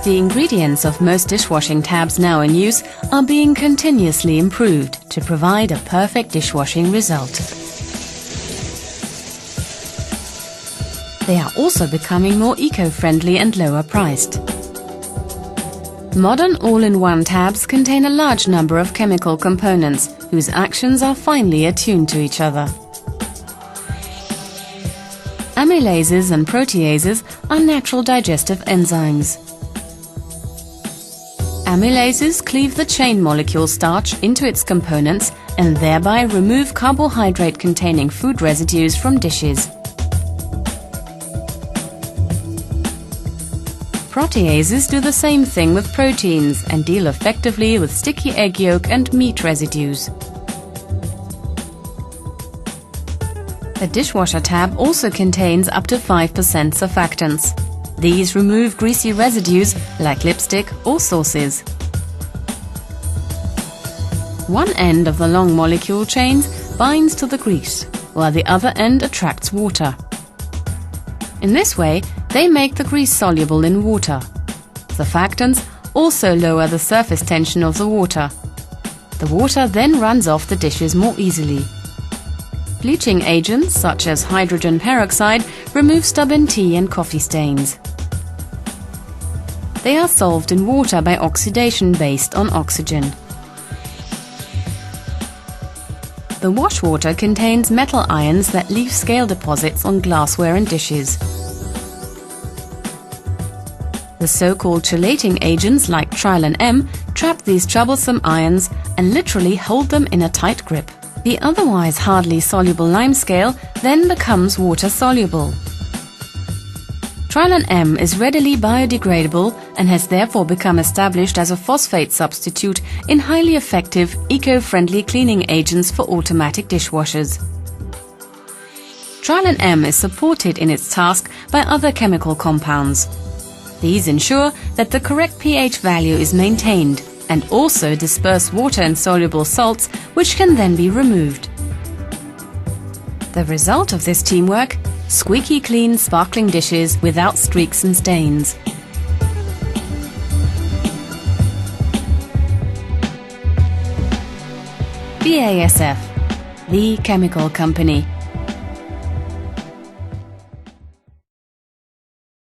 The ingredients of most dishwashing tabs now in use are being continuously improved to provide a perfect dishwashing result. They are also becoming more eco-friendly and lower priced. Modern all-in-one tabs contain a large number of chemical components whose actions are finely attuned to each other. Amylases and proteases are natural digestive enzymes. Amylases cleave the chain molecule starch into its components and thereby remove carbohydrate-containing food residues from dishes. Proteases do the same thing with proteins and deal effectively with sticky egg yolk and meat residues. A dishwasher tab also contains up to 5% surfactants. These remove greasy residues like lipstick or sauces. One end of the long molecule chains binds to the grease, while the other end attracts water. In this way, they make the grease soluble in water. Surfactants also lower the surface tension of the water. The water then runs off the dishes more easily. Bleaching agents such as hydrogen peroxide remove stubborn tea and coffee stains. They are solved in water by oxidation based on oxygen. The wash water contains metal ions that leave scale deposits on glassware and dishes. The so-called chelating agents like Trilon M trap these troublesome ions and literally hold them in a tight grip. The otherwise hardly soluble limescale then becomes water-soluble. Trilon M is readily biodegradable and has therefore become established as a phosphate substitute in highly effective, eco-friendly cleaning agents for automatic dishwashers. Trilon M is supported in its task by other chemical compounds. These ensure that the correct pH value is maintained and also disperse water-insoluble salts, which can then be removed. The result of this teamwork: squeaky clean, sparkling dishes without streaks and stains. BASF, the chemical company.